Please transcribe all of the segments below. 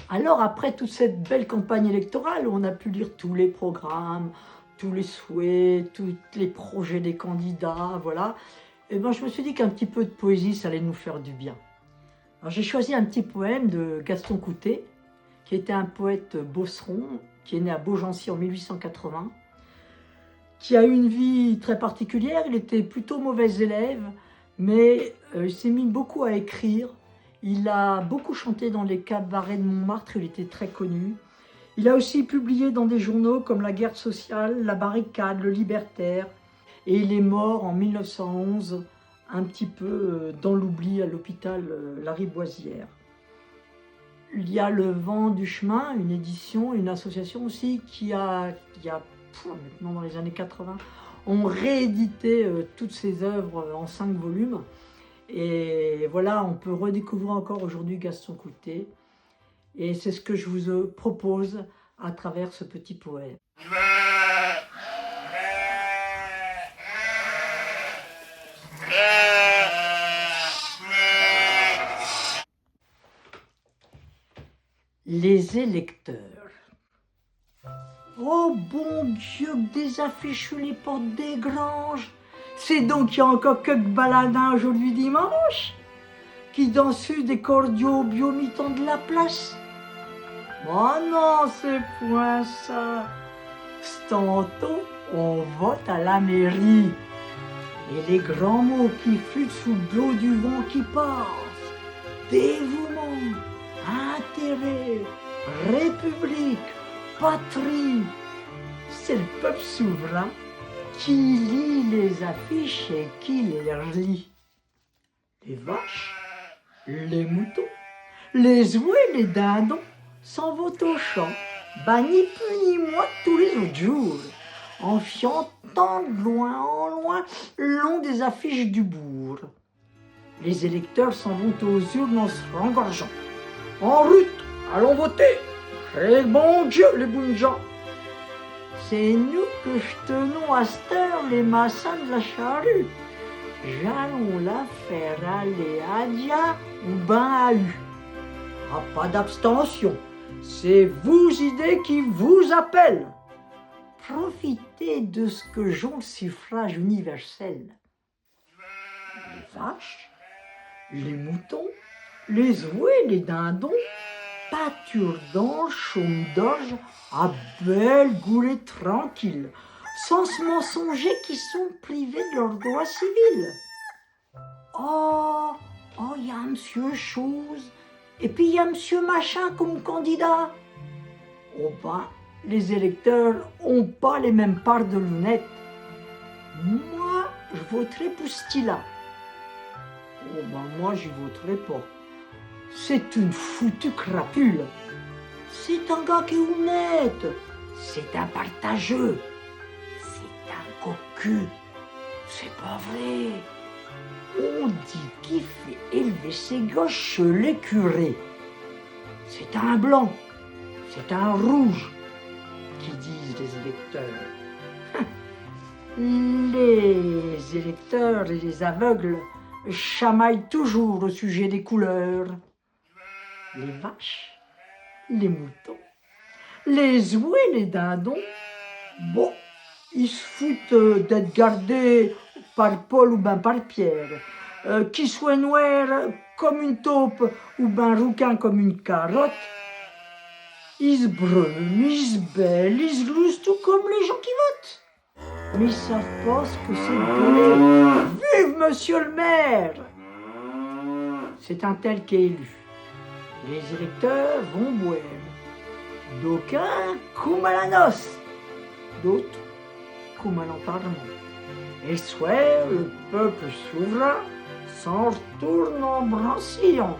Alors, après toute cette belle campagne électorale, où on a pu lire tous les programmes, tous les souhaits, tous les projets des candidats, voilà, et ben, je me suis dit qu'un petit peu de poésie, ça allait nous faire du bien. Alors, j'ai choisi un petit poème de Gaston Coutet, qui était un poète beauceron, qui est né à Beaugency en 1880, qui a eu une vie très particulière. Il était plutôt mauvais élève, mais il s'est mis beaucoup à écrire. Il a beaucoup chanté dans les cabarets de Montmartre, il était très connu. Il a aussi publié dans des journaux comme La Guerre sociale, La Barricade, Le Libertaire. Et il est mort en 1911, un petit peu dans l'oubli à l'hôpital Lariboisière. Il y a Le Vent du Chemin, une édition, une association aussi qui a maintenant dans les années 80, ont réédité toutes ses œuvres en 5 volumes. Et voilà, on peut redécouvrir encore aujourd'hui Gaston Coutet. Et c'est ce que je vous propose à travers ce petit poème. Les électeurs. Oh bon Dieu, que des affiches sur les portes des granges. C'est donc qu'il y a encore quelques baladins aujourd'hui dimanche qui dansent des cordiaux biomitants de la place. Oh non, c'est point ça. Tantôt, on vote à la mairie. Et les grands mots qui flûtent sous l'eau du vent qui passe. Dévouement, intérêt, république, patrie. C'est le peuple souverain qui lit les affiches et qui les relit. Les vaches, les moutons, les ouets, les dindons s'en vont au champ, bah ni plus ni moins que tous les autres jours, en fiantant de loin en loin le long des affiches du bourg. Les électeurs s'en vont aux urnes en se rengorgeant. En route, allons voter, et bon Dieu les bons gens. C'est nous que tenons à cette heure les massins de la charrue. J'allons la faire aller à Dia ou ben à U. Ah, pas d'abstention, c'est vos idées qui vous appellent. Profitez de ce que j'ont le suffrage universel. Les vaches, les moutons, les ouets, les dindons pâturent dans le chaume d'orge à belle goulée tranquille, sans se mensonger qu'ils sont privés de leurs droits civils. Oh, il y a monsieur chose, et puis il y a monsieur machin comme candidat. Oh ben, les électeurs ont pas les mêmes parts de lunettes. Moi, je voterai pour Stila. Oh ben, moi, j'y voterai pas. C'est une foutue crapule. C'est un gars qui est honnête. C'est un partageux. C'est un cocu. C'est pas vrai. On dit qu'il fait élever ses gosses chez les curés. C'est un blanc. C'est un rouge, qui disent les électeurs. Les électeurs et les aveugles chamaillent toujours au sujet des couleurs. Les vaches, les moutons, les ouets, les dindons, bon, ils se foutent d'être gardés par Paul ou ben par Pierre, qu'ils soient noirs comme une taupe ou ben rouquins comme une carotte. Ils se brument, ils se bêlent, ils se gloussent tout comme les gens qui votent. Mais ils savent pas ce que c'est de gueuler. Vive monsieur le maire! C'est un tel qui est élu. Les électeurs vont boire. D'aucuns coument à la noce, d'autres coument à l'enterrement. Et soir, le peuple souverain s'en retourne en brancillant.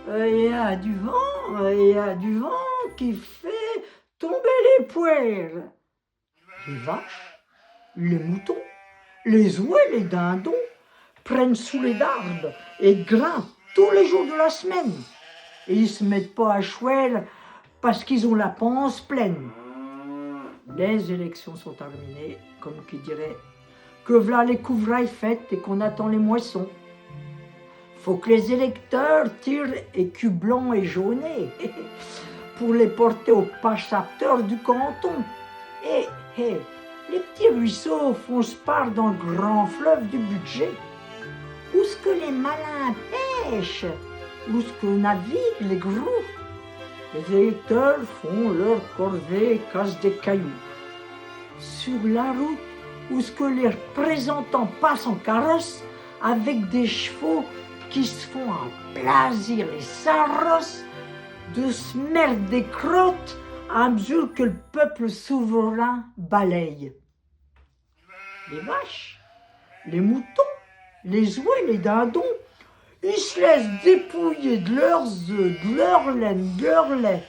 Il y a du vent qui fait tomber les poires. Les vaches, les moutons, les ouets, les dindons prennent sous les darbes et grimpent tous les jours de la semaine. Et ils se mettent pas à chouer parce qu'ils ont la panse pleine. Les élections sont terminées, comme qui dirait que v'là les couvrailles faites et qu'on attend les moissons. Faut que les électeurs tirent écus blancs et jaunés. pour les porter au pâchateur du canton. Et les petits ruisseaux font part dans le grand fleuve du budget. Où est-ce que les malins pêchent? Où est-ce que naviguent les gros? Les électeurs font leur corvée, cassent des cailloux. Sur la route, où est-ce que les représentants passent en carrosse avec des chevaux qui se font un plaisir les sarrosses de se mettre des crottes à mesure que le peuple souverain balaye. Les vaches, les moutons, les ouets, les dindons, ils se laissent dépouiller de leurs œufs, de leur laine, de leur lait,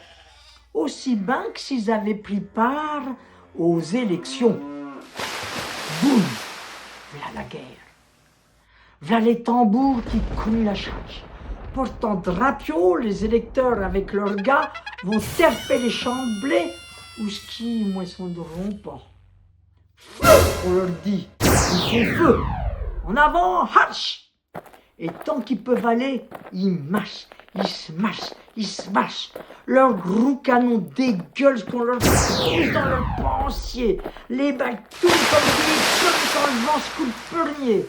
aussi bien que s'ils avaient pris part aux élections. Boum! Voilà la guerre. Voilà les tambours qui cognent la charge. Portant drapeau, les électeurs avec leurs gars vont terper les champs de blé où ce qui moissonneront pas. Feu, on leur dit. Ils font feu. En avant, marche! Et tant qu'ils peuvent aller, ils marchent, ils se mâchent, ils se mâchent. Leurs gros canons dégueulent qu'on leur pousse dans leur pensier. Les balles tournent comme des tonnes quand le vent se coupe purnier.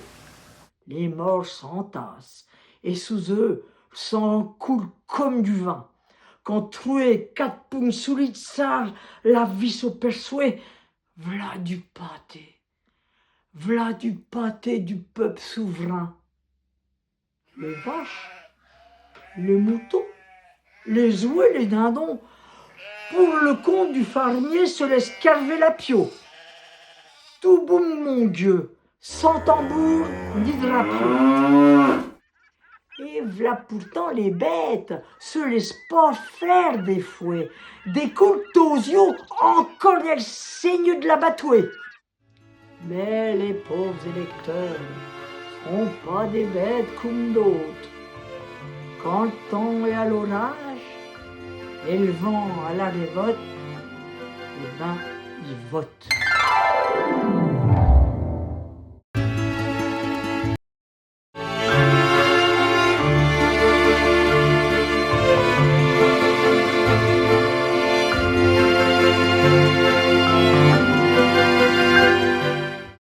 Les morts s'entassent, et sous eux, le sang coule comme du vin. Quand troué 4 pounes solides sale, la vis au perçouet, v'là du pâté du peuple souverain. Les vaches, les moutons, les ouets, les dindons, pour le compte du fermier, se laissent caver la pio. Tout boum, mon Dieu, sans tambour ni drapeau. Et v'là pourtant les bêtes se laissent pas faire des fouets, des couteaux aux yeux, encore elles saignent de la batouée. Mais les pauvres électeurs sont pas des bêtes comme d'autres. Quand le temps est à l'orage et le vent à la révolte, eh ben, ils votent.